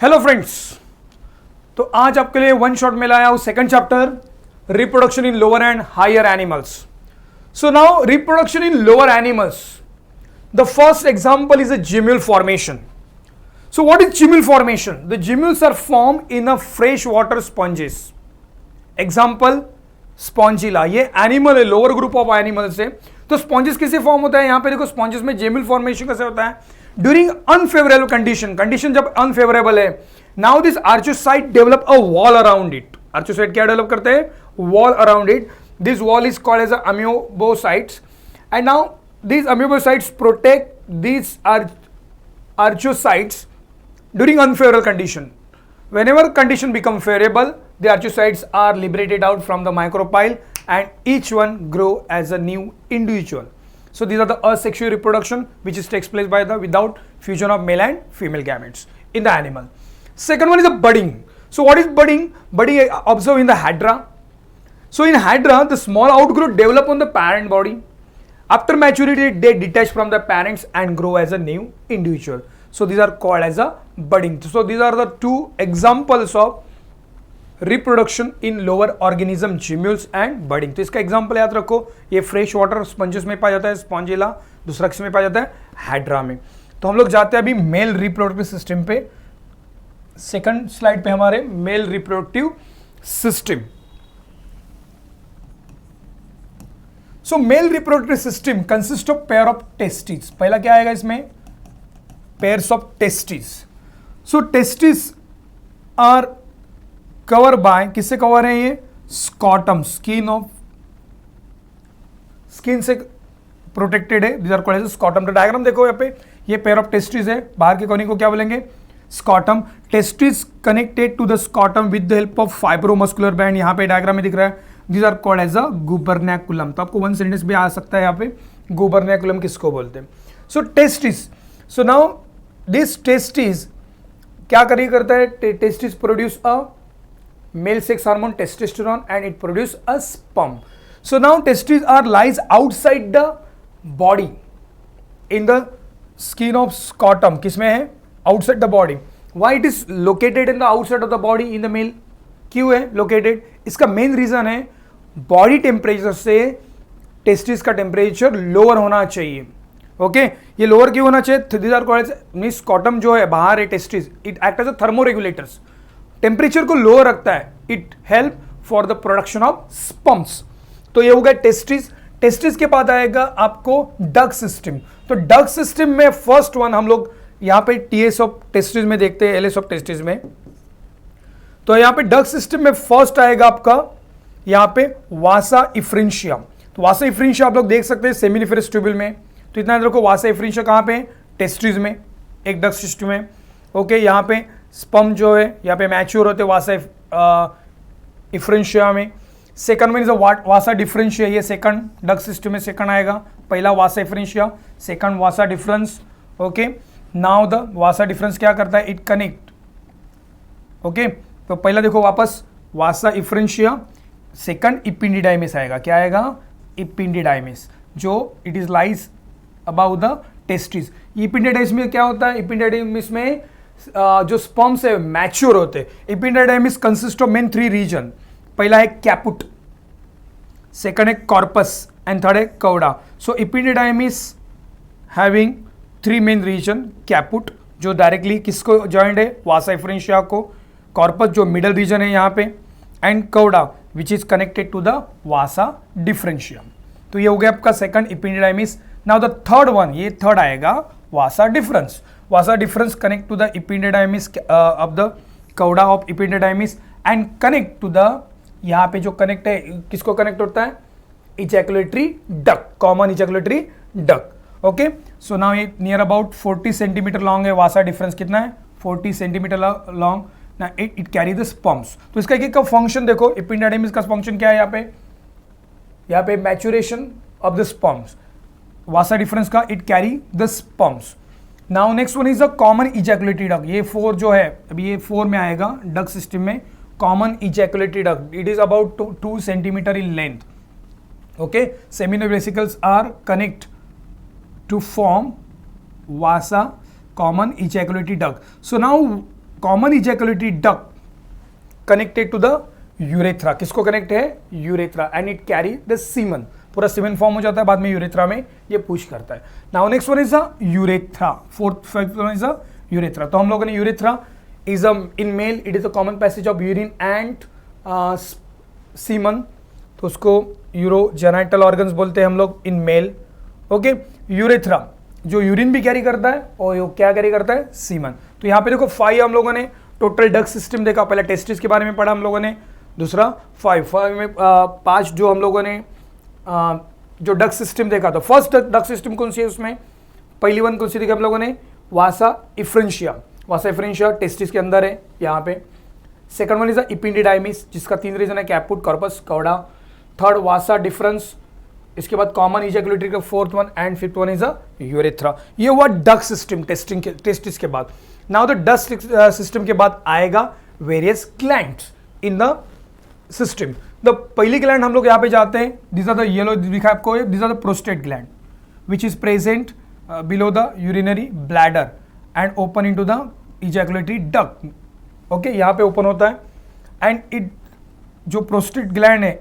Hello friends, तो आज आपके लिए वन शॉट में लाया हूं second chapter reproduction in lower and higher animals. So now reproduction in lower animals, the first example is a gemmule formation. So what is gemmule formation? The gemmules are formed in a freshwater sponges. Example Spongilla. ये animal है, lower group of animals है. तो sponges कैसे form होता है? यहां पे देखो स्पॉन्जेस में जेम्यूल फॉर्मेशन कैसे होता है? ड्यूरिंग अनफेवरेबल कंडीशन जब अनफेवरेबल है, now this archaeocyte develop a wall around it. Archaeocyte क्या डेवलप करते हैं? Wall around it. This wall is called as amoebocytes. And now these amoebocytes protect these archocytes during unfavorable condition. Whenever condition become favorable, the archocytes are liberated out from the micropyle and each one grow as a new individual. So these are the asexual reproduction which is takes place by the without fusion of male and female gametes in the animal. Second one is the budding. So what is budding? Budding observed in the Hydra. So in Hydra, the small outgrowth develop on the parent body. After maturity, they detach from the parents and grow as a new individual. So these are called as a budding. So these are the two examples of reproduction in lower organism, gemmules and budding. तो इसका example याद रखो, ये fresh water sponges में पाया जाता है, Spongilla. दूसरा किस में पाया जाता है? हाइड्रा में. तो हम लोग जाते हैं अभी मेल रिप्रोडक्टिव सिस्टम पे. सेकंड स्लाइड पे हमारे male reproductive system. So male reproductive system consists of pair of testes. पहला क्या आएगा इसमें? Pairs of testes. So testes are covered by, किससे कवर है ये? Scrotum, स्किन से प्रोटेक्टेड है. These are called as scrotum. तो डायग्राम देखो यहाँ पे, ये पेयर ऑफ टेस्टिस है. बाहर के कोनी को क्या बोलेंगे? Scrotum. Testis connected to the scrotum with the help of fibromuscular band. यहाँ पे डायग्राम में दिख रहा है. These are called as a gubernaculum. तो आपको वन सेंटेंस भी आ सकता है यहाँ पे, gubernaculum किसको बोलते हैं? So testis. So now this testis क्या करता है? Testis produce a male sex hormone testosterone and it produce a sperm. So now testis are lies outside the body in the skin of scrotum. किसमें है? Outside the body. Why it is located in the outside of the body in the male? क्यों है located? इसका main reason है body temperature से testis का temperature lower होना चाहिए. ओके, ये लोअर क्यों होना चाहिए? These are called means scrotum जो है बाहर है testis, it act as a thermoregulators. Temperature को लोअर रखता है. It help for the production of sperms. तो ये हो गया टेस्टिस. टेस्टिस के बाद आएगा आपको डक सिस्टम. तो डक सिस्टम में फर्स्ट वन हम लोग यहाँ पे टीएस ऑफ टेस्टिस में देखते हैं, एलएस ऑफ टेस्टिस में. तो यहाँ पे डक सिस्टम में फर्स्ट आएगा आपका यहाँ पे वासा इफ्रिंशिया. तो वासा इफ्रिंशिया आप लोग देख सकते हैं सेमिनिफेरस ट्यूबुल में. तो इतना देखो, वासा इफ्रिंशिया कहाँ पे? टेस्टिस में, एक डक सिस्टम में. ओके, यहाँ पे स्पर्म जो है यहाँ पे मैच्योर होते हैं वासा इफ्रिंशिया में. सेकंड में इज वासा डिफरेंशिया. ये सेकंड डक सिस्टम में सेकंड आएगा. पहला vasa efferentia, second vasa deferens. Okay, now the vasa deferens क्या करता है? It connect. ओके, तो पहला देखो वापस वासा इफ्रेंशिया, सेकंड इपिंडिडाइमिस आएगा. क्या आएगा? इपिंडिडाइमिस, जो it is lies about the testis. Epididymis में क्या होता है? इपिंडिडाइमिस में जो स्पर्म्स है मैच्योर होते हैं. इपिंडिडाइमिस कंसिस्ट ऑफ मेन 3 रीजन. पहला है कैपुट, सेकंड है कॉर्पस एंड थर्ड है कौड़ा. सो इपिंडिडाइमिस हैविंग 3 मेन रीजन. कैपुट जो डायरेक्टली किसको जॉइंट है? वासा इफ्रेंशिया को. कॉर्पस जो मिडल रीजन है यहाँ पे, and cauda which is connected to the vasa deferentium. तो ये हो गया आपका second epididymis. Now the third one, ये थर्ड आएगा vasa deferens. Vasa deferens connect to the epididymis of the cauda of epididymis and connect to the, यहाँ पे जो कनेक्ट है किसको कनेक्ट होता है? Ejaculatory duct, common ejaculatory duct. Okay, so now ये नियर अबाउट 40 सेंटीमीटर लॉन्ग है. Vasa difference कितना है? 40 सेंटीमीटर लॉन्ग. ना इट कैरी द स्पर्म्स. तो इसका एक फंक्शन देखो, इपिंडिडाइमिस का फंक्शन क्या है? यहाँ पे maturation of the sperms. Vasa deferens का it carry the sperms. Now next one is the common ejaculatory duct. ये 4 जो है, अभी ये 4 में आएगा डक सिस्टम में. Common ejaculatory duct, it is about 2 centimetre in length. Okay, seminal vesicles are connect to form vasa common ejaculatory duct. So now common ejaculatory duct connected to the urethra, किसको connect है, urethra, and it carry the semen, पूरा semen form हो जाता है बाद में urethra में, ये पुश करता है। Now next one is the urethra, fifth one is the urethra. तो हम लोगों ने urethra is in male it is a common passage of urine and semen, तो उसको यूरोजेनाइटल ऑर्गन्स बोलते हैं हम लोग इन मेल। ओके, यूरेथ्रा जो यूरिन भी कैरी करता है और ये क्या कैरी करता है, सीमन। तो यहाँ पे देखो 5 हम लोगों ने टोटल डक्ट सिस्टम देखा, पहले टेस्टिस के बारे में पढ़ा हम लोगों ने, दूसरा 5 में 5 जो हम लोगों ने जो डक्ट सिस्टम देखा था। फर्स्ट डक्ट सिस्टम कौन सी है, उसमें पहली वन कौन सी देखी हम लोगों ने, वासा इफ्रेंशिया, वासा इफ्रेंशिया टेस्टिस के अंदर है यहाँ पे। सेकंड वन इज द इपिंडिडाइमिस, जिसका 3 रीजन है, कैपुट, कॉर्पस, कौड़ा। थर्ड वासा डिफरेंस, इसके बाद कॉमन इजैकुलेटरी का 4th one, and 5th one is a urethra. ये हुआ डक्ट सिस्टम टेस्टिस के बाद। नाउ द डक्ट सिस्टम के बाद आएगा various glands in the system. The पहली ग्लैंड हम लोग यहाँ पे जाते हैं, दिस आर द येलो दिखा आपको, this are the prostate gland which is present below the urinary bladder and open into the ejaculatory duct. Okay, यहाँ पे ओपन होता है एंड इट जो प्रोस्टेट ग्लैंड है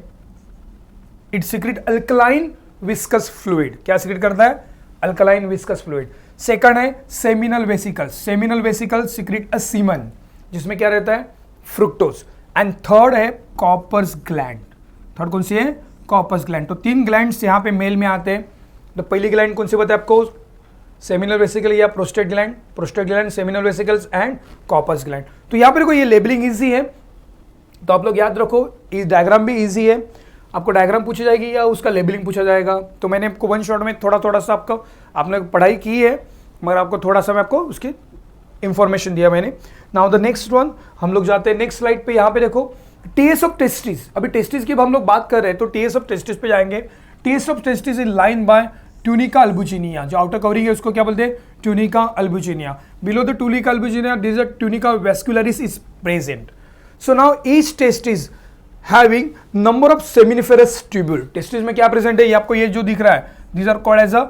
it secrete alkaline viscous fluid, क्या secrete करता है, अल्कलाइन विस्कस फ्लूइड। सेकंड है seminal vesicles, seminal vesicles secrete a semen, जिसमें क्या रहता है, फ्रुक्टोज। एंड थर्ड है कॉपर्स ग्लैंड, थर्ड कौन सी है, कॉपर्स ग्लैंड। तो 3 ग्लैंड्स यहाँ पे मेल में आते हैं। तो पहली ग्लैंड कौन सी बताया आपको, सेमिनल वेसिकल या prostate gland, seminal vesicles and Cowper's gland. तो यहाँ पे देखो ये लेबलिंग इजी है, तो आप लोग याद रखो, इस डायग्राम भी इजी है, आपको डायग्राम पूछी जाएगी या उसका लेबलिंग पूछा जाएगा। तो मैंने आपको वन शॉट में थोड़ा सा आपको, आपने पढ़ाई की है मगर आपको थोड़ा सा मैं आपको उसकी इंफॉर्मेशन दिया मैंने। नाउ द नेक्स्ट वन, हम लोग जाते हैं नेक्स्ट स्लाइड पे। यहाँ पे देखो टीएस ऑफ टेस्टिस, अभी टेस्टिस की हम लोग बात कर रहे हैं तो टीएस ऑफ टेस्टिस पे जाएंगे। TS of testis is line by tunica albuginea, जो आउटर कवरिंग है उसको क्या बोलते हैं, tunica albuginea. Below the tunica albuginea this is tunica vascularis is present. So now each testis having number of seminiferous tubule, testis में क्या present है, ये आपको ये जो दिख रहा है, these are called as a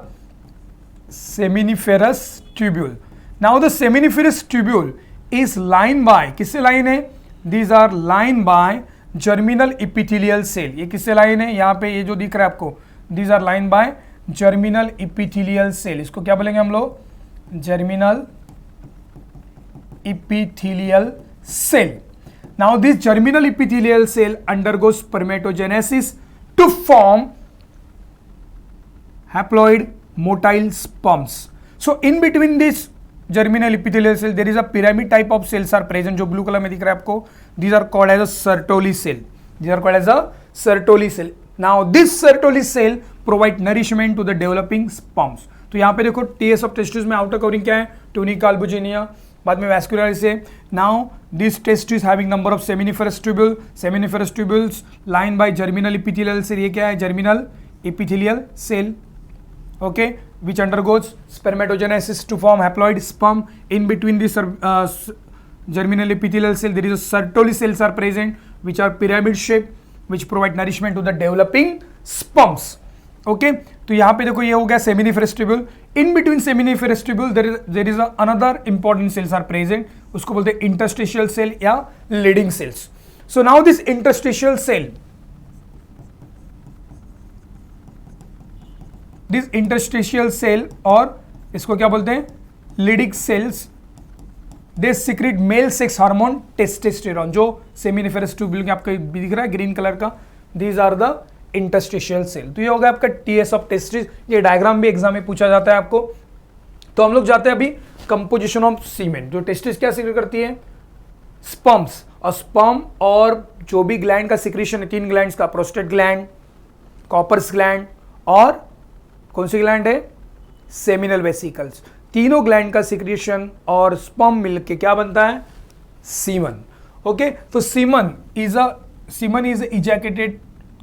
seminiferous tubule. Now the seminiferous tubule is lined by, किससे लाइन है, these are lined by germinal epithelial cell। ये किससे लाइन है, यहाँ पे ये जो दिख रहा है आपको, these are lined by germinal epithelial cell, इसको क्या बोलेंगे हम लोग, germinal epithelial cell। Now this germinal epithelial cell undergoes spermatogenesis to form haploid motile sperms. So in between this germinal epithelial cell there is a pyramid type of cells are present, जो blue color में दिख रहा है आपको, these are called as a Sertoli cell, these are called as a Sertoli cell। Now this Sertoli cell provide nourishment to the developing sperms। तो यहाँ पे देखो TS of testis में outer covering क्या है, tunica albuginea, बाद में vascularis है। Now this testis having number of seminiferous tubules lined by germinal epithelial cell, ये क्या है, germinal epithelial cell, okay, which undergoes spermatogenesis to form haploid sperm। In between this germinal epithelial cell there is a Sertoli cells are present which are pyramid shape which provide nourishment to the developing sperms। okay, तो यहाँ पे देखो ये हो गया seminiferous tubule। in between seminiferous tubule there is another important cells are present, उसको बोलते हैं interstitial cell या leading cells। so now this interstitial cell, this interstitial cell और इसको क्या बोलते हैं, Leydig cells, they secrete male sex hormone testosterone, जो सेमिनिफेरस ट्यूब्यूल के आपको दिख रहा है ग्रीन कलर का, these are the interstitial cell. तो ये हो गया आपका टीएस ऑफ टेस्टिस, ये डायग्राम भी एग्जाम में पूछा जाता है आपको। तो हम लोग जाते हैं अभी कंपोजिशन ऑफ सीमेन। जो टेस्टिस क्या सिक्रेट करती है, स्पर्म्स, और स्पर्म और जो भी ग्लैंड का सिक्रेशन है, 3 ग्लैंड्स का, प्रोस्टेट ग्लैंड, कॉपर्स ग्लैंड और कौन सी ग्लैंड है, सेमिनल वेसिकल्स, तीनों ग्लैंड का सिक्रेशन और स्पर्म मिलके क्या बनता है, सीमन। ओके, तो सीमन इज इजैकुलेटेड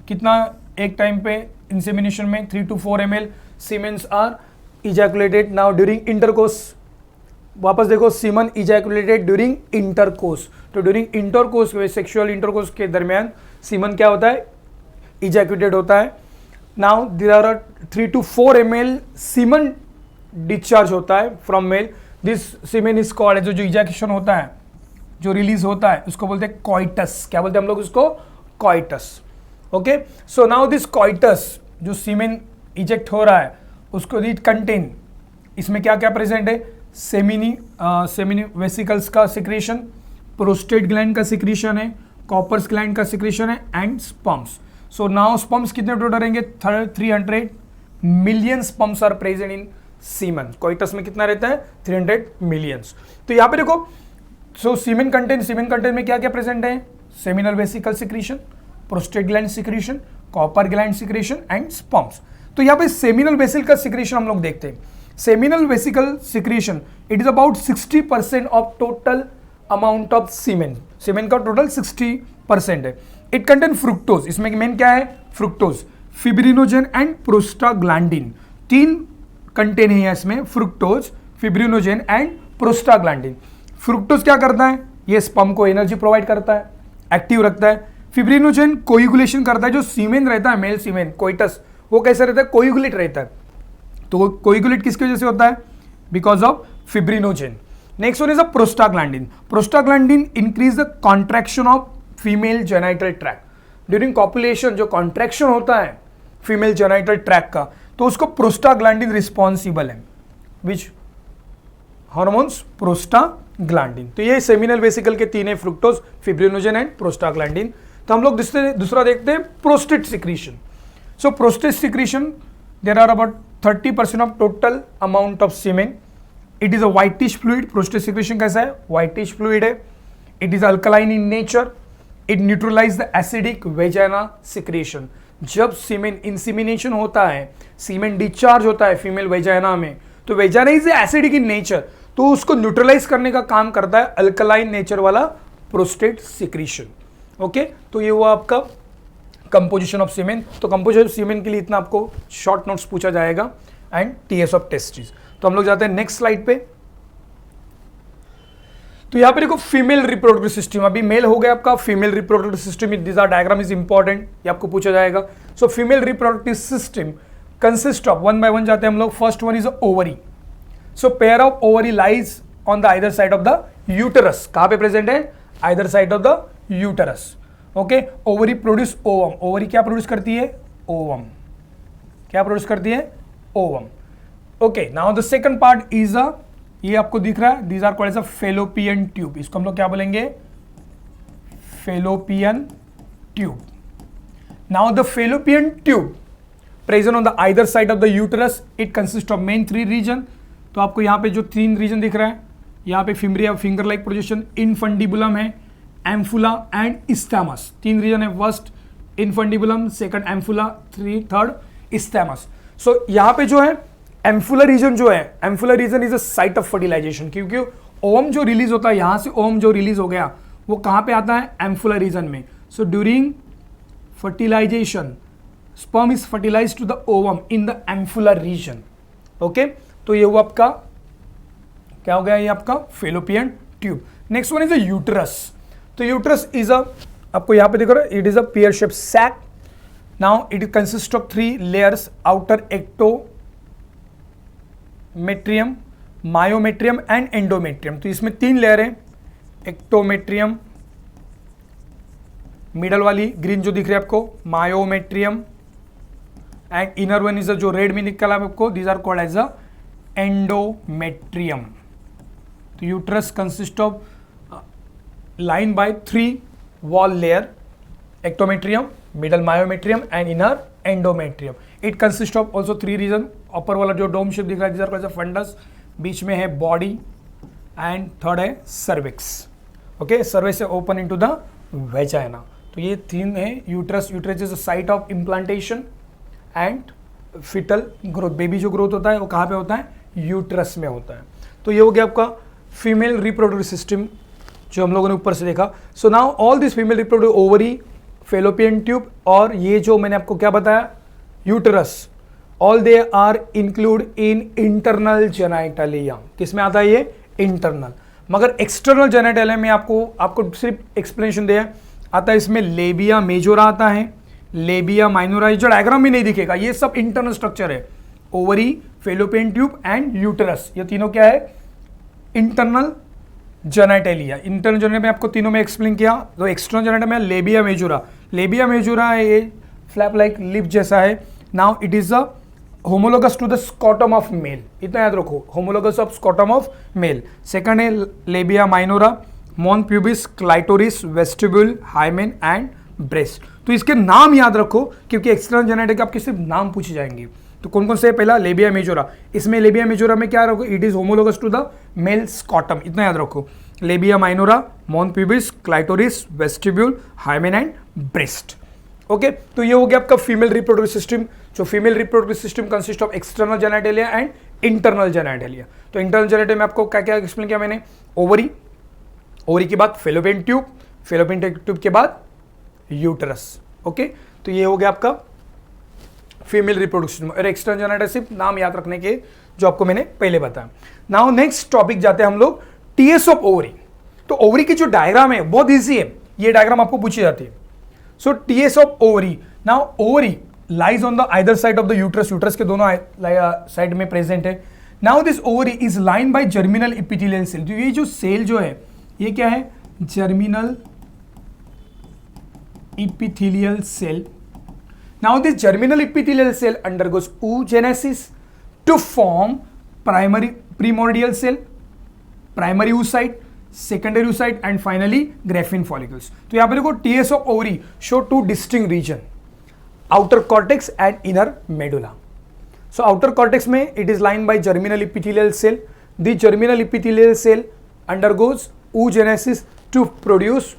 कितना एक टाइम पे इंसेमिनेशन में 3 to 4 ml semens are ejaculated. Now during intercourse, वापस देखो, सीमन इजैकुलेटेड ड्यूरिंग इंटरकोर्स, तो ड्यूरिंग इंटरकोर्स, सेक्सुअल इंटरकोर्स के दरमियान सीमन क्या होता है, इजैकुलेटेड होता है। Now there are 3 to 4 ml semen discharge होता है from male, this semen is called, जो इजैकुलेशन होता है जो रिलीज होता है उसको बोलते हैं कॉइटस। क्या बोलते हैं हम लोग उसको? कॉइटस। ओके, सो नाउ दिस कॉइटस जो सीमेन इजेक्ट हो रहा है उसको इट कंटेन, इसमें क्या क्या प्रेजेंट है? सेमिनी वेसिकल्स का सिक्रेशन, प्रोस्टेट ग्लैंड का सिक्रेशन है, कॉपर्स ग्लैंड का सिक्रेशन है and sperms. So now sperms कितने टोटल रहेंगे? 300 million sperms are present in semen. Coitus में कितना रहता है? 300 मिलियंस। तो यहां पे देखो, सो सीमेन कंटेंट में क्या क्या प्रेजेंट है? Seminal vesicle secretion, prostate gland secretion, copper gland secretion and sperms. तो यहां पे सेमिनल वेसिकल सिक्रेशन हम लोग देखते हैं। Seminal vesicle secretion it is about 60% of total amount of semen. Semen का टोटल 60% है। इट कंटेन फ्रुक्टोज, इसमें मेन क्या है? Fructose, fibrinogen and prostaglandin. 3 contain है इसमें, fructose, fibrinogen and prostaglandin. Fructose क्या करता है? ये स्पर्म को एनर्जी प्रोवाइड करता है, एक्टिव रखता है। फिब्रिनोजेन कोइगुलेशन करता है, जो सीमेन रहता है मेल सीमेन कोइटस वो कैसा रहता है? कोइगुलेट रहता है। तो कोइगुलेट किसकी वजह से होता है? Because of fibrinogen. Next one is a prostaglandin. Prostaglandin increase the contraction of female genital tract. During copulation जो कॉन्ट्रैक्शन होता है फीमेल जेनाइटल ट्रैक्ट का, तो उसको प्रोस्टाग्लैंडिन रिस्पॉन्सिबल है। विच हार्मोन्स? प्रोस्टाग्लैंडिन। तो ये सेमिनल वेसिकल के 3 है, फ्रुक्टोज, फिब्रिनोजेन एंड प्रोस्टाग्लैंडिन। तो हम लोग दूसरा देखते हैं prostate secretion. So prostate secretion there are about 30% of total amount of semen. It is a whitish fluid. Prostate secretion कैसा है? व्हाइटिश फ्लूइड है। It is alkaline in nature. It neutralize the acidic vagina secretion. जब semen इंसिमिनेशन होता है, सीमेन discharge होता है female vagina में, तो vagina is acidic in nature, तो उसको न्यूट्रलाइज करने का काम करता है अल्कलाइन नेचर वाला प्रोस्टेट सिक्रीशन। ओके, तो ये हुआ आपका कंपोजिशन ऑफ सीमेन। तो कंपोजिशन ऑफ सीमेन के लिए इतना आपको शॉर्ट नोट्स पूछा जाएगा एंड टीएस ऑफ टेस्टिस। तो हम लोग जाते हैं नेक्स्ट स्लाइड पे। तो यहां पे देखो फीमेल रिप्रोडक्टिव सिस्टम, अभी मेल हो गया आपका, female reproductive system, this are diagram is important, ये आपको पूछा जाएगा। So female reproductive system consist of, 1 by 1 जाते हैं हम लोग। First one is ovary. So pair of ovary lies on the either side of the uterus. कहां पे प्रेजेंट है? Either side of the uterus. Okay, ovary produce ovum. Ovary क्या produce करती है? ओवम। क्या प्रोड्यूस करती है? Ovum. Okay, now the second part is a, ये आपको दिख रहा है, these are called as a fallopian tube. इसको हम लोग क्या बोलेंगे? Fallopian tube. Now the fallopian tube present on the either side of the uterus. It consist of main 3 region. तो आपको यहाँ पे जो 3 रीजन दिख रहा है, यहाँ पे fimbriae finger like projection, infundibulum है, एम्फुला एंड स्टैमस। 3 रीजन है, first infundibulum, second ampulla, third isthmus. So यहाँ पे जो है एम्फुलर रीजन जो है, ampullar region is a site of fertilization, क्योंकि ओवम जो रिलीज होता है, यहां से ओवम जो रिलीज हो गया वो कहां पे आता है? एम्फुलर रीजन में। So during fertilization sperm is fertilize to the ovum in the ampullar region. Okay, तो ये हुआ आपका, क्या हो गया? ये आपका fallopian tube. Next one is a uterus. तो यूटरस इज अ, आपको यहां पे दिख रहा है, it is a pear shape sac. Now it consist of 3 layers, outer ectometrium, myometrium and endometrium. तो इसमें 3 लेयर है, एक्टोमेट्रियम, मिडल वाली ग्रीन जो दिख रही है आपको myometrium, and inner one is जो रेड में निकला है आपको, these are called as a endometrium. तो uterus consist of line by 3 wall layer, ectometrium, middle myometrium and inner endometrium. It consists of also 3 region. ऊपर वाला जो डोम शेप दिख रहा है, these are called as fundus, बीच में है बॉडी एंड थर्ड है सर्विक्स। ओके, सर्विक्स से ओपन इनटू द वेजाइना। तो ये 3 है uterus. Uterus is a site of implantation and foetal growth. Baby जो ग्रोथ होता है वो कहाँ पे होता है? यूट्रस में होता है। तो ये हो गया आपका फीमेल रिप्रोडक्टिव सिस्टम जो हम लोगों ने ऊपर से देखा। So now all this female reproductive, ovary, fallopian tube और ये जो मैंने आपको क्या बताया, uterus, all they are include in internal genitalia. किसमें आता है ये? इंटरनल। मगर एक्सटर्नल जेनाइटलिया में आपको सिर्फ एक्सप्लेनेशन दिया आता है, इसमें लेबिया मेजोरा आता है, लेबिया माइनोरा, जो डायग्राम में नहीं दिखेगा, ये सब इंटरनल स्ट्रक्चर है। Ovary, fallopian tube and uterus, ये तीनों क्या है? Internal genitalia. इंटरनल जेनेटेलिया में आपको तीनों में एक्सप्लेन किया। तो एक्सटर्नल जेनेटेलिया में लेबिया मेजोरा, लेबिया मेजोरा है, ये फ्लैप लाइक लिप जैसा है। Now it is a homologous to the scrotum of male, इतना याद रखो, homologous of scrotum of male. Second है labia minora, mons pubis, clitoris, vestibule, hymen and breast. तो इसके नाम याद रखो क्योंकि एक्सटर्नल जेनेटिक आपके सिर्फ नाम पूछे जाएंगे। तो कौन कौन से? पहला लेबिया मेजोरा, इसमें लेबिया मेजोरा में क्या रखो? It is homologous to the male scrotum, इतना याद रखो। Labia minora, mons pubis, clitoris, vestibule, hymen and breast. Okay, तो ये हो गया आपका फीमेल रिप्रोडक्टिव सिस्टम। जो female reproductive system consist of external genitalia and internal genitalia. तो इंटरनल जेनेटेलिया में आपको क्या क्या एक्सप्लेन किया मैंने? ओवरी, ओवरी के बाद फेलोपियन ट्यूब, फेलोपियन ट्यूब के बाद यूटरस। ओके, तो ये हो गया आपका फीमेल रिप्रोडक्टिव सिस्टम। और एक्सटर्नल जेनेटेलिया सिर्फ नाम याद रखने के जो आपको मैंने पहले बताया। नाउ नेक्स्ट टॉपिक जाते हैं हम लोग, टीएस ऑफ ओवरी। तो ओवरी की जो डायग्राम है बहुत ईजी है, ये डायग्राम आपको पूछी जाती है। So TS of ovary, now ovary lies on the either side of the uterus, uterus के दोनों साइड में प्रेजेंट है। Now this ovary is line by germinal epithelial cell. तो ये जो सेल जो है ये क्या है? Germinal epithelial cell. Now this germinal epithelial cell undergoes oogenesis to form primary primordial cell, primary oocyte, secondary oocyte and finally graphene follicles. तो यहां पे देखो TS of ovary show two distinct region, outer cortex and inner medulla. So outer cortex में it is lined by germinal epithelial cell. The germinal epithelial cell undergoes oogenesis to produce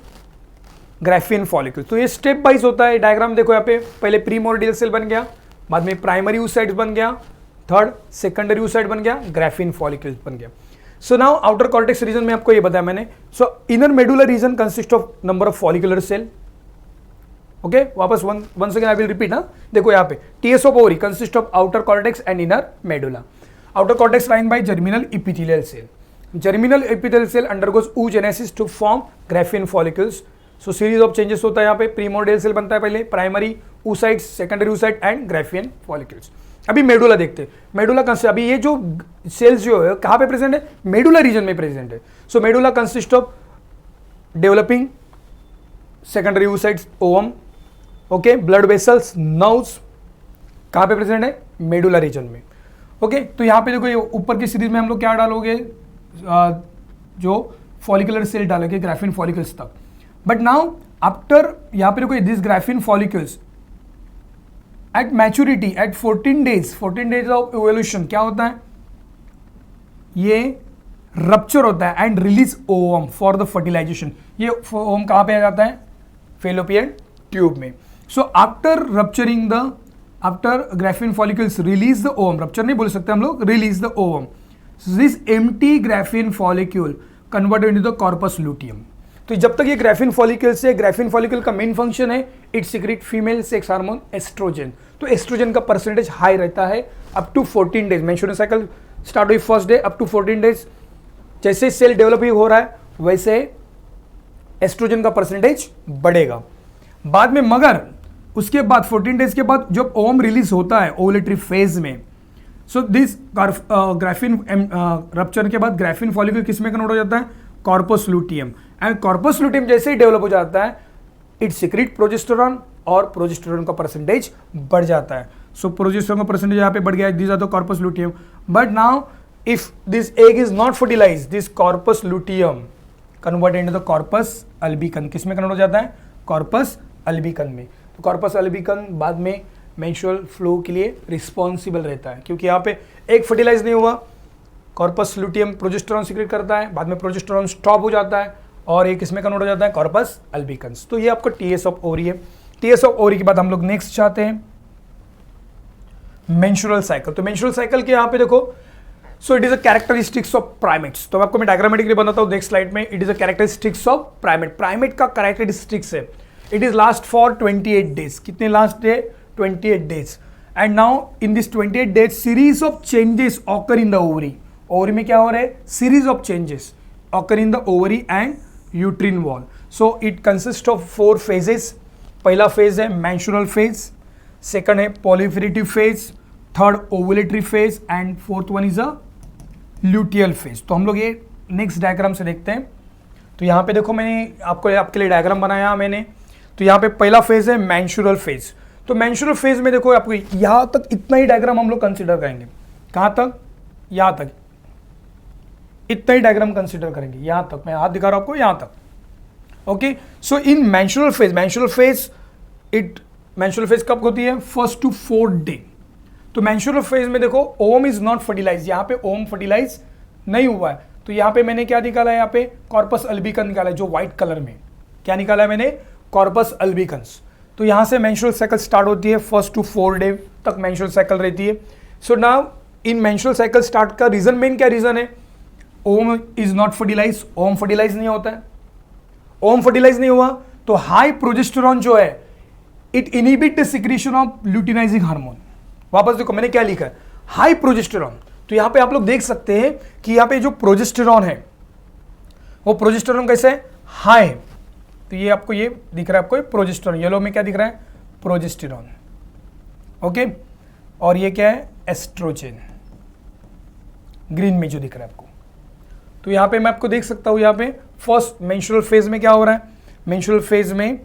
Graafian follicle. तो ये step wise होता है। Diagram देखो यहाँ पे, पहले primordial cell बन गया, बाद में प्राइमरी oocytes बन गया, थर्ड सेकेंडरी oocyte बन गया, ग्राफियन फॉलिकल्स बन गया। So now outer cortex region में आपको ये बताया मैंने। So inner medullary region consist of number of follicular cell. Okay, वापस one second I will repeat. ना देखो यहाँ पे TS of ovary consist of outer cortex and inner medulla. Outer cortex line by germinal epithelial cell. Germinal epithelial cell undergoes oogenesis to form Graafian follicles. So series of changes होता है यहाँ पे। Primordial cell बनता है पहले, primary oocytes, secondary oocyte and Graafian follicles. अभी medulla देखते हैं। मेडुला कंसिस्ट, अभी ये जो सेल्स जो है कहाँ पे प्रेजेंट है? मेडुला रीजन में प्रेजेंट है। So medulla consist of developing secondary oocytes, ovum, okay, blood vessels, nerves, कहाँ पे प्रेजेंट है? मेडुला रीजन में। ओके, तो यहाँ पे देखो ये ऊपर की सीरीज में हम लोग क्या डालोगे? जो फॉलिकुलर सेल डालोगे ग्राफियन फॉलिकल्स तक। बट नाउ आफ्टर यहाँ पे देखो this Graafian follicles at maturity at 14 days of evolution क्या होता है? ये रप्चर होता है and release ovum for the fertilisation. ये ओवम कहाँ पे आ जाता है? फेलोपियन ट्यूब में। So after rupturing the, after Graafian follicles release the ovum, rupture नहीं बोल सकते हम लोग, release the ovum, this empty Graafian follicle converted into the corpus luteum. तो जब तक ये ग्राफियन फॉलिकल से, ग्राफियन फॉलिकल का मेन फंक्शन है it secrete female sex hormone oestrogen. तो एस्ट्रोजन का परसेंटेज हाई रहता है up to 14 days. Menstrual cycle start हुई first day up to 14 days, जैसे सेल डेवलपिंग हो रहा है वैसे एस्ट्रोजन का परसेंटेज बढ़ेगा। बाद में मगर उसके बाद 14 डेज के बाद जब ओवम रिलीज होता है ओवुलेटरी फेज में, सो दिस ग्राफियन रप्चर के बाद ग्राफियन फॉलिकल किस में कन्वर्ट हो जाता है? Corpus luteum. And corpus luteum जैसे ही डेवलप हो जाता है इट सीक्रेट प्रोजेस्टेरॉन और प्रोजेस्टेरॉन का परसेंटेज बढ़ जाता है। सो प्रोजेस्टेरॉन का परसेंटेज यहाँ पे बढ़ गया, this are the corpus luteum. But now if this egg is not fertilise, this corpus luteum convert into the corpus albicans. किस में कन्वर्ट हो जाता है? कॉर्पस अल्बिकन में। तो कॉर्पस अल्बिकन बाद में मेंस्ट्रुअल फ्लो के लिए रिस्पॉन्सिबल रहता है क्योंकि यहाँ पे एग फर्टिलाइज नहीं हुआ, कॉर्पस लुटियम प्रोजेस्टेरॉन सीक्रेट करता है, बाद में प्रोजेस्टेरॉन स्टॉप हो जाता है और एक इसमें कन्वर्ट हो जाता है कॉर्पस अल्बिकन्स। तो ये आपका टीएस ऑफ ओवरी है। टीएस ऑफ ओवरी के बाद हम लोग नेक्स्ट चाहते हैं मेंस्ट्रुअल साइकिल। तो मेंस्ट्रुअल साइकिल के यहाँ पे देखो, so it is a characteristics of primates. तो आपको मैं डायग्रामेटिकली बताता हूँ नेक्स्ट स्लाइड में। It is a characteristics of primate. Primate का कैरेक्टरिस्टिक्स है it is last for 28 days. कितने लास्ट है? 28 days. And now in this 28 days series of changes occur in the ovary. Ovary में क्या हो रहा है? Series of changes occur in the ovary and uterine wall. So it consist of 4 phases। पहला phase है menstrual phase, second है proliferative phase, third ovulatory phase and fourth one is a luteal phase. तो हम लोग ये next diagram से देखते हैं। तो यहाँ पे देखो मैंने आपके लिए डायग्राम बनाया मैंने। तो यहाँ पे पहला फेज है मेंस्ट्रुअल फेज। तो मेंस्ट्रुअल फेज में देखो आपको यहाँ तक इतना ही डायग्राम हम लोग कंसिडर करेंगे। कहाँ तक? यहाँ तक इतना ही डायग्राम कंसिडर करेंगे, यहाँ तक मैं हाथ दिखा रहा हूँ आपको, यहाँ तक। Okay, so in menstrual phase कब होती है? First to fourth day. तो मेंस्ट्रुअल फेज में देखो ओवम इज नॉट फर्टिलाइज, यहाँ पे ओवम फर्टिलाइज नहीं हुआ है। तो यहाँ पे मैंने क्या निकाला है? यहाँ पे कॉर्पस अल्बिकन निकाला है, जो व्हाइट कलर में। क्या निकाला है मैंने? Corpus albicans. तो यहाँ से मेंस्ट्रुअल साइकिल स्टार्ट होती है, फर्स्ट टू फोर्थ डे तक मेंस्ट्रुअल साइकिल रहती है। So now in menstrual cycle start का रीजन, मेन क्या रीजन है? Ovum is not fertilise, ovum fertilise नहीं होता है। ओवम फर्टिलाइज नहीं हुआ तो हाई प्रोजेस्टेरॉन जो है it inhibit the secretion of luteinizing hormone. वापस देखो मैंने क्या लिखा है, हाई प्रोजेस्टेरॉन। तो यहां पे आप लोग देख सकते हैं कि यहां पे जो प्रोजेस्टेरॉन है वो प्रोजेस्टेरॉन कैसे है? हाई है। तो ये आपको ये दिख रहा है, आपको प्रोजेस्टेरॉन, येलो में क्या दिख रहा है? प्रोजेस्टेरॉन। ओके, और ये क्या है? एस्ट्रोजन, ग्रीन में जो दिख रहा है आपको। तो यहां पे मैं आपको देख सकता हूं, यहां पे फर्स्ट मेंस्ट्रुअल फेज में क्या हो रहा है? मेंस्ट्रुअल फेज में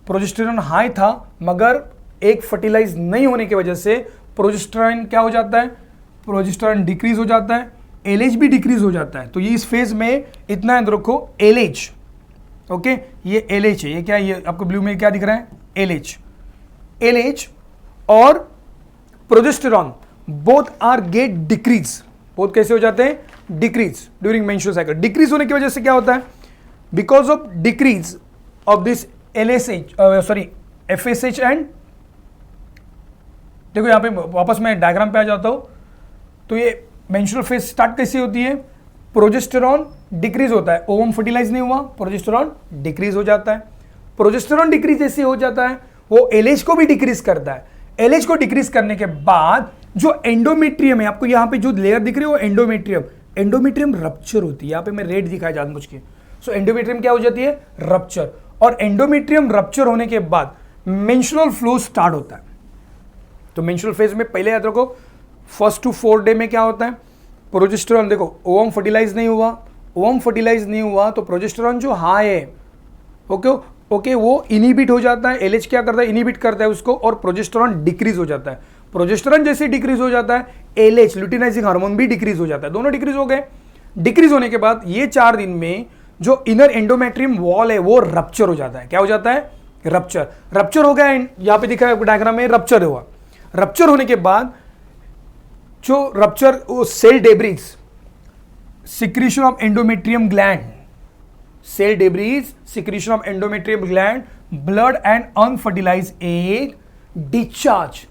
प्रोजेस्टेरॉन हाई था, मगर एक फर्टिलाइज नहीं होने की वजह से प्रोजेस्टेरॉन क्या हो जाता है? प्रोजेस्टेरॉन डिक्रीज हो जाता है, एलएच भी डिक्रीज हो जाता है। तो ये इस फेज में इतना याद रखो, एलएच। ओके, ये एलएच है, ये क्या है? ये आपको ब्लू में क्या दिख रहा है? एलएच। एलएच और progesterone both are get decrease, both कैसे हो जाते हैं? Decrease during menstrual cycle. Decrease होने की वजह से क्या होता है? Because of decrease of this FSH and, देखो यहां पे वापस मैं डायग्राम पे आ जाता हूं। तो ये मेंस्ट्रुअल फेज स्टार्ट कैसे होती है? प्रोजेस्टेरॉन डिक्रीज होता है, ओवम फर्टिलाइज नहीं हुआ, प्रोजेस्टेरॉन डिक्रीज हो जाता है। प्रोजेस्टेरॉन डिक्रीज जैसे हो जाता है वो एलएच को भी डिक्रीज करता है। एलएच को डिक्रीज करने के बाद जो एंडोमेट्रियम है, आपको यहाँ पे जो लेयर दिख रही है वो एंडोमेट्रियम, एंडोमेट्रियम रप्चर होती है। यहाँ पे मैं रेड दिखाया जानबूझ के। सो एंडोमेट्रियम क्या हो जाती है? रप्चर। और एंडोमेट्रियम रप्चर होने के बाद मेंस्ट्रुअल फ्लो स्टार्ट होता है। तो मेंस्ट्रुअल फेज में पहले याद रखो, फर्स्ट टू फोर्थ डे में क्या होता है? प्रोजेस्टेरॉन, देखो ओवम फर्टिलाइज नहीं हुआ, ओवम फर्टिलाइज नहीं हुआ तो प्रोजेस्टेरॉन जो हाई है ओके वो इनहिबिट हो जाता है। एलएच क्या करता है? इनहिबिट करता है उसको, और प्रोजेस्टेरॉन डिक्रीज हो जाता है। प्रोजेस्टेरॉन जैसे डिक्रीज हो जाता है, एलएच ल्यूटिनाइजिंग हार्मोन भी डिक्रीज हो जाता है। दोनों डिक्रीज हो गए। डिक्रीज होने के बाद ये 4 दिन में जो इनर एंडोमेट्रियम वॉल है वो रप्चर हो जाता है। क्या हो जाता है? रप्चर। रप्चर हो गया, यहाँ पे दिखा है डायग्राम में, रप्चर हुआ। रप्चर होने के बाद जो rupture cell debris, secretion of endometrium gland, cell debris, secretion of endometrium gland, blood and unfertilise egg, discharge.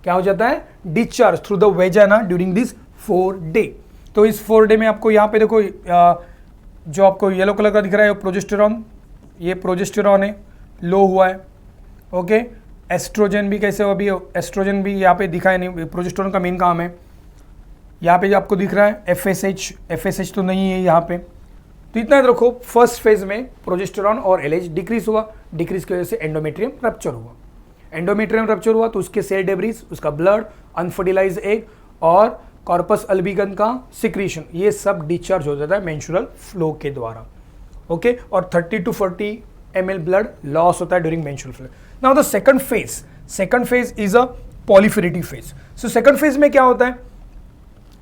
क्या हो जाता है? Discharge through the vagina during this 4 day. तो इस 4 डे में आपको यहाँ पे देखो जो आपको येलो कलर का दिख रहा है प्रोजेस्टेरॉन, ये प्रोजेस्टेरॉन है, लो हुआ है। ओके, एस्ट्रोजन भी कैसे हो? अभी एस्ट्रोजन भी यहाँ पे दिखा है नहीं, प्रोजेस्टेरॉन का मेन काम है। यहाँ पे जो आपको दिख रहा है एफएसएच तो नहीं है यहाँ पे। तो इतना याद रखो, फर्स्ट फेज में प्रोजेस्टेरॉन और एलएच डिक्रीज हुआ, डिक्रीज की वजह से एंडोमेट्रियम रप्चर हुआ। एंडोमेट्रियम रप्चर हुआ तो उसके सेल डेब्रीज, उसका ब्लड, अनफर्टिलाइज एग और कॉर्पस अल्बिकन का सिक्रीशन, ये सब डिस्चार्ज हो जाता है मेंस्ट्रुअल फ्लो के द्वारा। ओके, और 30 to 40 ml ब्लड लॉस होता है during menstrual flow. Now the second phase is a proliferative phase. So second phase में क्या होता है?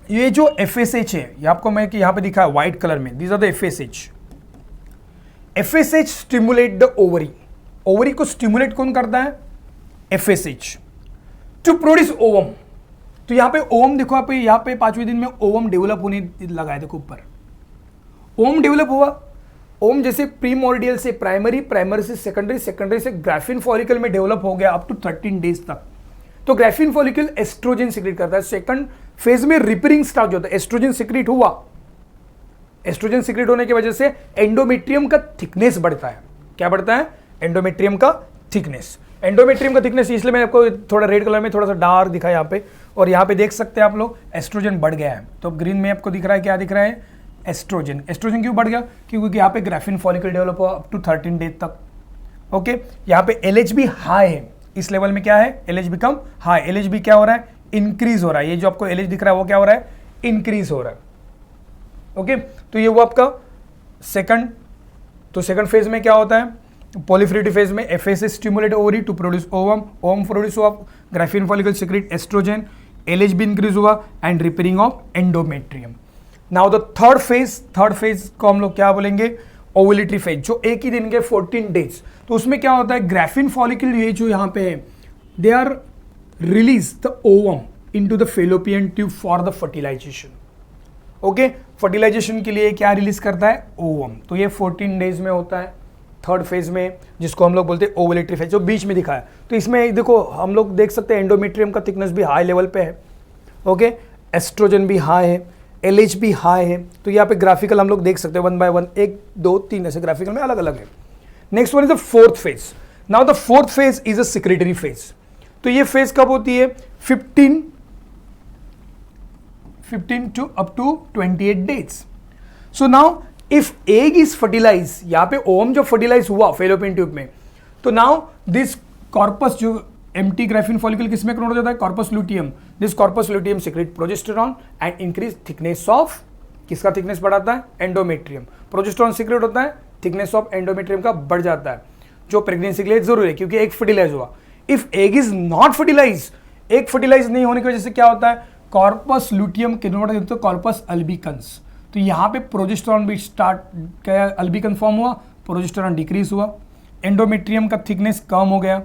ये जो एफएसएच है, ये आपको मैं कि यहाँ पे दिखा है व्हाइट कलर में, these are the FSH. FSH stimulate the ovary. Ovary को स्टिमुलेट कौन करता है? FSH to produce ovum. तो यहाँ पे ओवम देखो, आप यहाँ पे 5वें दिन में ओवम डेवलप होने लगा है। देखो ऊपर ओवम डेवलप हुआ। ओवम जैसे प्रीमोर्डियल से प्राइमरी, प्राइमरी से सेकेंडरी, सेकेंडरी से ग्राफिन फॉलिकल में डेवलप हो गया अप टू 13 डेज तक। तो ग्राफिन फॉलिकल एस्ट्रोजन सिक्रेट करता है। सेकंड फेज में रिपेयरिंग स्टार्ट होता है, एस्ट्रोजन सिक्रेट हुआ। एस्ट्रोजन सिक्रेट होने की वजह से एंडोमेट्रियम का थिकनेस बढ़ता है। क्या बढ़ता है? एंडोमेट्रियम का थिकनेस। एंडोमेट्रियम का थिकनेस, इसलिए मैंने आपको थोड़ा रेड कलर में थोड़ा सा डार्क दिखा यहाँ पे, और यहाँ पे देख सकते हैं आप लोग एस्ट्रोजन बढ़ गया है। तो ग्रीन में आपको दिख रहा है, क्या दिख रहा है? एस्ट्रोजन। एस्ट्रोजन क्यों बढ़ गया? क्योंकि यहाँ पे ग्राफिन फॉलिकल डेवलप हुआ अप टू 13 डेज तक। ओके, यहाँ पे एलएच भी हाई है, इस लेवल में क्या है? LH become high. एलएच भी क्या हो रहा है? इंक्रीज हो रहा है। ये जो आपको एलएच दिख रहा है वो क्या हो रहा है? इंक्रीज हो रहा है। ओके, तो ये हुआ आपका सेकंड। तो सेकंड फेज में क्या होता है, proliferative फेज में FSH stimulate ovary to produce ovum, ovum produce हुआ, Graafian follicle secrete oestrogen, LH भी इंक्रीज हुआ and repairing of endometrium. Now the third phase को हम लोग क्या बोलेंगे, ओवुलेटरी फेज, जो एक ही दिन के 14 डेज। तो उसमें क्या होता है, ग्राफिन फॉलिकल ये जो यहाँ पे है, they are release the ovum into the fallopian tube for the fertilisation. Okay, fertilisation के लिए क्या रिलीज करता है, ओवम। तो ये 14 डेज में होता है थर्ड फेज में, जिसको हम लोग बोलते हैं ओवुलेटरी फेज, जो बीच में दिखा है। तो इसमें देखो हम लोग देख सकते हैं एंडोमेट्रियम का थिकनेस भी हाई लेवल पे है, ओके, एस्ट्रोजन भी हाई है, LH भी हाई है। तो यहाँ पे ग्राफिकल हम लोग देख सकते हैं 1 by 1, 1 2 3 ऐसे ग्राफिकल में अलग अलग है। Next one is the fourth phase. Now the fourth phase is a secretary phase. तो ये फेज कब होती है, 15 to up to 28 days. So now if egg is fertilized, यहाँ पे ओवम जो फर्टिलाइज हुआ फेलोपियन ट्यूब में, तो नाउ दिस कॉर्पस जो एम्प्टी ग्राफिन फॉलिकल किसमें कन्वर्ट हो जाता है, corpus luteum. This corpus luteum secret progesterone and increase thickness of, किसका थिकनेस बढ़ाता है, एंडोमेट्रियम। प्रोजेस्टेरॉन सीक्रेट होता है, थिकनेस ऑफ एंडोमेट्रियम का बढ़ जाता है, जो प्रेगनेंसी के लिए जरूरी है क्योंकि एग फर्टिलाइज हुआ। If egg is not fertilise, egg fertilise नहीं होने की वजह से क्या होता है, कॉर्पस लुटियम कन्वर्ट होता है कॉर्पस अल्बिकन्स। तो यहाँ पे प्रोजेस्टेरॉन भी स्टार्ट क्या, अल्बिकन फॉर्म हुआ, प्रोजेस्टेरॉन डिक्रीज हुआ, एंडोमेट्रियम का थिकनेस कम हो गया,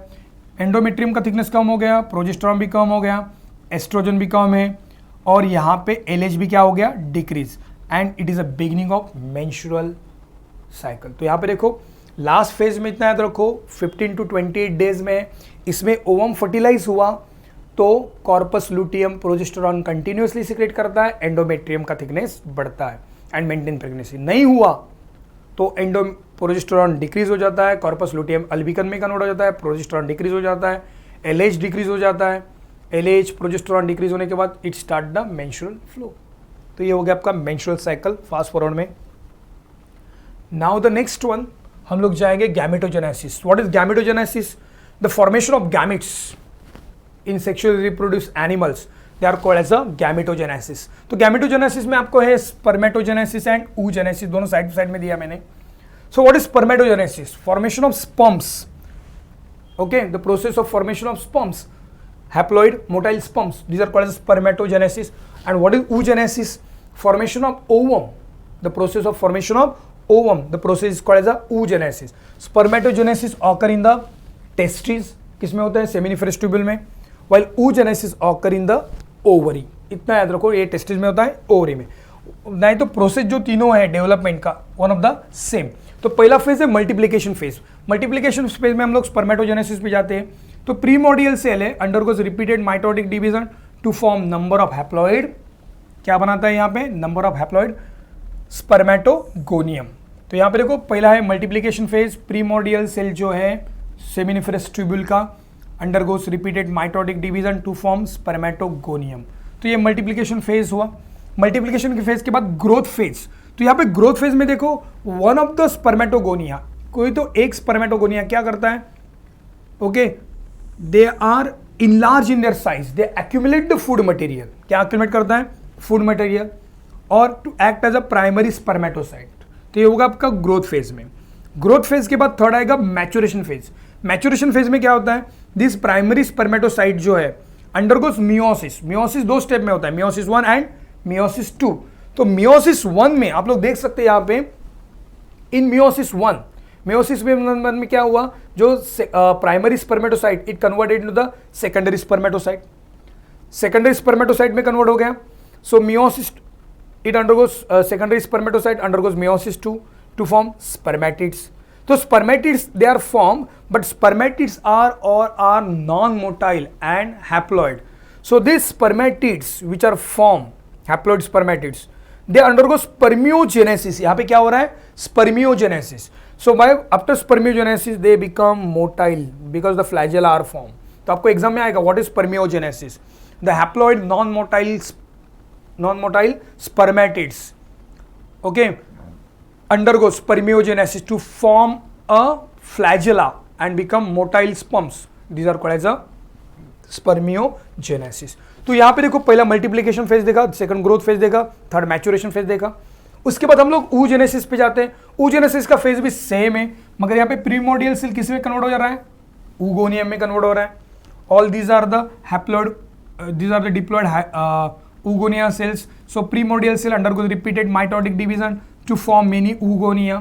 एंडोमेट्रियम का थिकनेस कम हो गया, प्रोजेस्टेरॉन भी कम हो गया, एस्ट्रोजन भी कम है, और यहाँ पे LH भी क्या हो गया, decrease, and it is a beginning of menstrual cycle. तो यहाँ पे देखो लास्ट फेज में इतना याद रखो 15 to 28 डेज में इसमें ओवम फर्टिलाइज हुआ, तो corpus luteum progesterone continuously secret करता है, एंडोमेट्रियम का थिकनेस बढ़ता है एंड मेंटेन प्रेगनेंसी। नहीं हुआ तो प्रोजेस्टेरॉन डिक्रीज हो जाता है, कॉर्पस लुटियम अल्बिकन में कन्वर्ट हो जाता है, प्रोजेस्टेरॉन डिक्रीज हो जाता है, LH डिक्रीज हो जाता है, LH प्रोजेस्टेरॉन डिक्रीज होने के बाद it start the menstrual flow. तो ये हो गया आपका मेंस्ट्रुअल साइकिल फास्ट फॉरवर्ड में। नाउ द नेक्स्ट वन हम लोग जाएंगे gametogenesis. What is gametogenesis, the formation of gametes in sexually reproduce animals, they are called as a gametogenesis. तो गैमेटोजेनेसिस में आपको है स्पर्मेटोजेनेसिस एंड oogenesis, दोनों साइड साइड में दिया मैंने। So what is spermatogenesis, formation of sperms, okay, the process of formation of sperms, haploid motile sperms, these are called as spermatogenesis. And what is oogenesis, formation of ovum, the process of formation of ovum, the process is called as a oogenesis. Spermatogenesis occur in the testes, किसमें होता है, seminiferous tubule में, while oogenesis occur in the ovary. इतना याद रखो, ये testis में होता है, ओवरी में नहीं। तो प्रोसेस जो तीनों है डेवलपमेंट का वन ऑफ द सेम। तो पहला फेज है मल्टीप्लिकेशन फेज। मल्टीप्लिकेशन फेज में हम लोग स्पर्मेटोजेनेसिस पे जाते हैं। तो प्रीमोडियल सेल है, undergoes repeated mitotic division to form number of haploid, क्या बनाता है यहाँ पे, नंबर ऑफ हैप्लॉइड, स्पर्मेटोगोनियम। तो यहाँ पे देखो पहला है मल्टीप्लिकेशन फेज, प्रीमोडियल सेल जो है सेमिनिफेरस ट्यूब्यूल का, undergoes repeated mitotic division to form spermatogonium. तो ये मल्टीप्लिकेशन फेज हुआ। मल्टीप्लिकेशन के फेज के बाद ग्रोथ फेज। तो यहाँ पे ग्रोथ फेज में देखो वन ऑफ द स्पर्मेटोगोनिया, कोई तो एक स्पर्मेटोगोनिया क्या करता है, okay, they are enlarge in their size, they accumulate the food material, क्या एक्यूमुलेट करता है, फूड मटेरियल, और to act as a primary spermatocyte. तो ये होगा आपका ग्रोथ फेज में। ग्रोथ फेज के बाद थर्ड आएगा मैच्योरेशन फेज। मैच्योरेशन फेज में क्या होता है, दिस प्राइमरी स्पर्मेटोसाइट जो है अंडरगोस मियोसिस। मियोसिस दो स्टेप में होता है, मियोसिस 1 एंड मियोसिस 2। तो मियोसिस 1 में आप लोग देख सकते हैं यहाँ पे, इन मियोसिस 1 में क्या हुआ, जो primary spermatocyte it converted into the secondary spermatocyte, secondary spermatocyte में कन्वर्ट हो गया। So meiosis it undergoes secondary spermatocyte undergoes meiosis 2 to form spermatids. तो spermatids they are form, but spermatids are non motile and haploid. So this spermatids which are form haploid spermatids, they undergo spermiogenesis। यहाँ पे क्या हो रहा है, spermiogenesis। So by after spermiogenesis they become motile because the flagella are formed। तो आपको exam में आएगा what is spermiogenesis, the haploid non-motile spermatids, okay, undergo spermiogenesis to form a flagella and become motile sperms, these are called as a spermiogenesis. तो यहाँ पे देखो पहला multiplication phase देखा, सेकंड ग्रोथ फेज देखा, थर्ड मैच्योरेशन फेज देखा। उसके बाद हम लोग oogenesis पे जाते हैं। oogenesis का फेज भी सेम है, मगर यहाँ पे प्रीमोर्डियल सेल किस में कन्वर्ट हो जा रहा है, oogonia में कन्वर्ट हो रहा है। All these are the haploid, these are the diploid oogonia cells. So primordial cell undergoes repeated mitotic division to form many oogonia.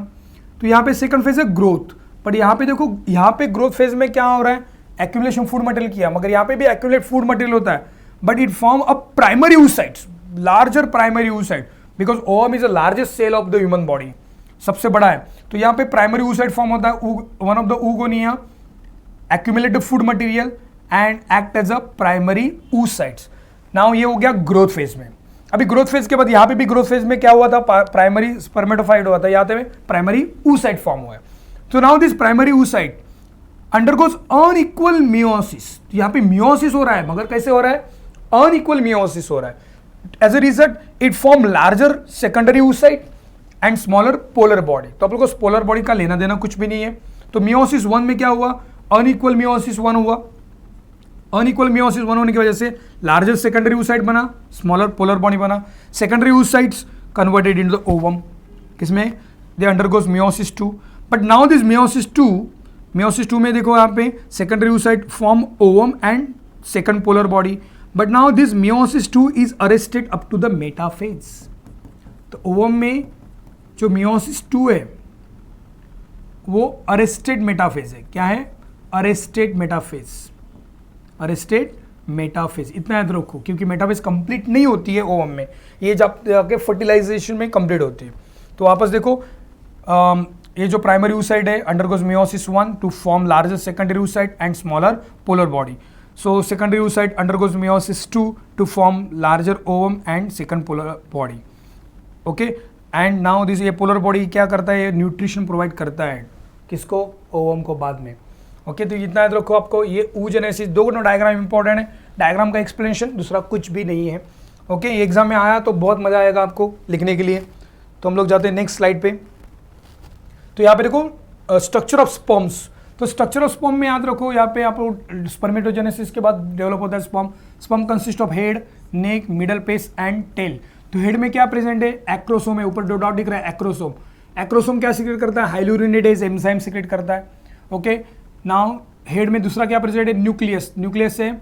तो यहाँ पे सेकंड फेज है ग्रोथ, बट यहाँ पे देखो, यहाँ पे ग्रोथ फेज में क्या हो रहा है, एक्यूमुलेशन फूड मटेरियल किया, मगर यहाँ पे भी एक्यूमुलेट फूड मटेरियल होता है, but it form a primary oocytes, larger primary oocyte, because ovum is the largest cell of the human body, सबसे बड़ा है। तो यहाँ पे प्राइमरी oocyte फॉर्म होता है, one of the oogonia accumulate the food material and act as a primary oocytes. Now ये हो गया ग्रोथ फेज में। अभी ग्रोथ फेज के बाद यहाँ पे भी ग्रोथ फेज में क्या हुआ था, प्राइमरी स्पर्मेटोफाइट हुआ था, यहाँ पे प्राइमरी oocyte फॉर्म हुआ है। तो now this primary oocyte undergoes unequal meiosis, यहाँ पे मियोसिस हो रहा है, मगर कैसे हो रहा है, अनइक्वल मियोसिस हो रहा है। As a result it form larger secondary oocyte and smaller polar body. तो आप लोगों को पोलर बॉडी का लेना देना कुछ भी नहीं है। तो मियोसिस 1 में क्या हुआ, अनइक्वल मियोसिस 1 हुआ, अनइक्वल मियोसिस 1 होने की वजह से लार्जर सेकेंडरी oocyte बना, स्मॉलर पोलर बॉडी बना। Secondary oocytes converted into the ovum, किसमें, they undergoes meiosis 2। But now this meiosis 2 में देखो यहाँ पे secondary oocyte form ovum and second polar body, but now this meiosis 2 is arrested up to the metaphase. तो ovum में जो meiosis 2 है वो अरेस्टेड मेटाफेज है। क्या है, अरेस्टेड मेटाफेज, अरेस्टेड मेटाफेज, इतना याद रखो, क्योंकि मेटाफेज कंप्लीट नहीं होती है ओवम में, ये जब जाके फर्टिलाइजेशन में कंप्लीट होती है। तो वापस देखो, ये जो प्राइमरी oocyte है undergoes meiosis 1 to form larger secondary oocyte and smaller polar body. So secondary oocyte undergoes meiosis 2 to form larger ovum and second polar body. Okay, and now this, ये polar body क्या करता है, ये nutrition provide करता है किसको, ovum को बाद में। ओके, तो इतना याद रखो आपको, ये oogenesis, दो डायग्राम इंपॉर्टेंट है, डायग्राम का एक्सप्लेनेशन, दूसरा कुछ भी नहीं है। ओके, ये एग्जाम में आया तो बहुत मजा आएगा आपको लिखने के लिए। तो हम लोग जाते हैं नेक्स्ट स्लाइड पे। तो यहाँ पे देखो स्ट्रक्चर ऑफ स्पर्म्स। तो स्ट्रक्चर ऑफ स्पर्म में याद रखो, यहाँ पे आपको स्पर्मेटोजेनेसिस के बाद डेवलप होता है sperm. Sperm consist of head, neck, middle piece and tail. तो हेड में क्या प्रेजेंट है, एक्रोसोम है, ऊपर दो डॉट दिख रहा है, एक्रोसोम। एक्रोसोम क्या सीक्रेट करता है, हाइलुरिनिडेज एंजाइम सीक्रेट करता है। ओके, नाउ हेड में दूसरा क्या प्रेजेंट है, न्यूक्लियस, न्यूक्लियस से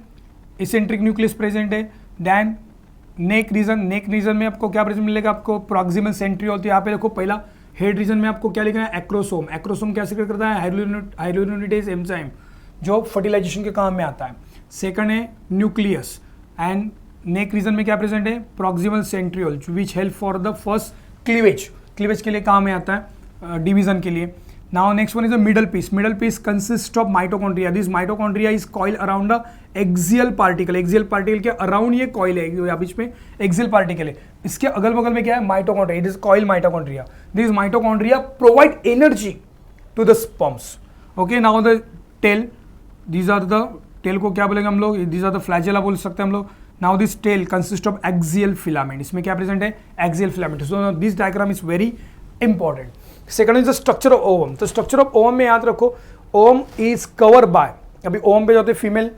इसेंट्रिक न्यूक्लियस प्रेजेंट है। देन नेक रीजन में आपको क्या प्रेजेंट मिलेगा, आपको प्रॉक्सिमल सेंट्रियोल। तो यहाँ पे देखो, पहला हेड रीजन में आपको क्या लिखना है, एक्रोसोम। एक्रोसोम क्या सीक्रेट करता है, हाइलुरिनिडेज एंजाइम, जो फर्टिलाइजेशन के काम में आता है। सेकंड है न्यूक्लियस, एंड नेक रीजन में क्या प्रेजेंट है, proximal centriole, which help for the first cleavage, cleavage के लिए काम में आता है, डिवीजन के लिए। Now next one is the middle piece. Middle piece consists of mitochondria. This mitochondria is coiled around the axial particle. Axial particle के around ये coil है, यहाँ बीच में axial particle है। इसके अगल बगल में क्या है, mitochondria. It is coil mitochondria. These mitochondria provide energy to the sperms. Okay, now the tail. These are the tail को क्या बोलेंगे हम लोग, these are the flagella बोल सकते हैं हम लोग। Now this tail consists of axial filament. इसमें क्या प्रेजेंट है, axial filament. So this diagram is very important. Second is the structure of ovum. तो स्ट्रक्चर ऑफ ओवम में याद रखो, ओवम इज कवर बाय, अभी ओवम पे जाते फीमेल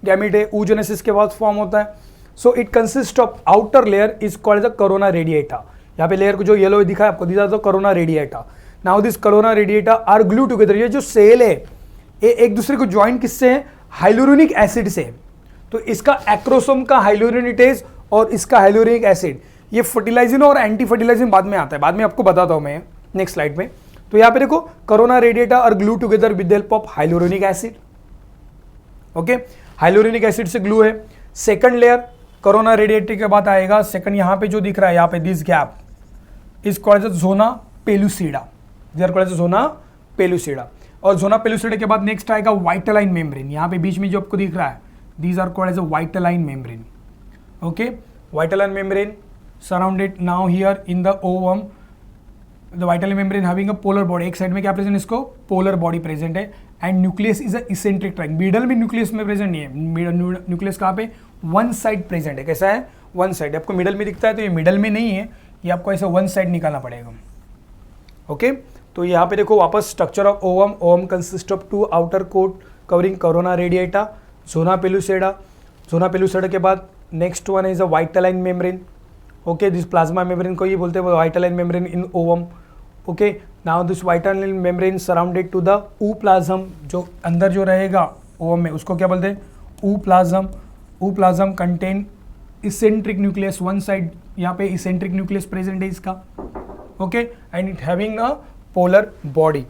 गैमीट है, oogenesis के बाद फॉर्म होता है। So it consist of outer layer is called the corona radiata. यहाँ पे लेयर को जो येलो दिखा है आपको, this are the corona radiata. Now this corona radiata are glue together. ये जो सेल है ये एक दूसरे को ज्वाइन किससे है, हाइलुरोनिक एसिड से। तो इसका एक्रोसोम का हाइलुरोनिटेज और इसका हाइलुरोनिक एसिड, ये फर्टिलाइजिंग और एंटी फर्टिलाइजिंग बाद में आता है, बाद में आपको बताता हूं मैं नेक्स्ट स्लाइड में। तो यहाँ पे देखो, कोरोना रेडिएटा और glue together with the help of hyaluronic acid. Okay, hyaluronic acid से ग्लू है। सेकंड लेयर कोरोना रेडिएटा के बाद आएगा, सेकंड यहाँ पे जो दिख रहा है, यहाँ पे this gap is called as zona pellucida. They are called as zona pellucida. और जोना पेलुसिडा के बाद नेक्स्ट आएगा वाइटलाइन मेम्ब्रेन। यहाँ पे बीच में जो आपको दिख रहा है, these are called as a vitelline membrane. Okay, vitelline membrane surrounded now here in the ovum, the vital membrane having a polar body. एक साइड में क्या प्रेजेंट है, इसको पोलर बॉडी प्रेजेंट है। And nucleus is a eccentric triangle. Middle में nucleus में present नहीं है, न्यूक्लियस कहाँ पे, वन साइड प्रेजेंट है। कैसा है, वन साइड। आपको मिडल में दिखता है, तो ये मिडल में नहीं है, ये आपको ऐसे वन साइड निकालना पड़ेगा। ओके, तो यहाँ पे देखो वापस structure of ovum. Ovum consist of 2 outer coat covering corona radiata, zona pellucida. Zona pellucida के बाद next one is a vitelline membrane. Okay, this plasma membrane को ये बोलते हैं vitelline membrane in ovum. Okay, now this vitelline membrane surrounded to the ooplasm, जो अंदर जो रहेगा ओवम में उसको क्या बोलते हैं, ooplasm. Ooplasm contain eccentric nucleus, one side यहाँ पे इसेंट्रिक न्यूक्लियस प्रेजेंट है इसका. Okay, and it having a polar body.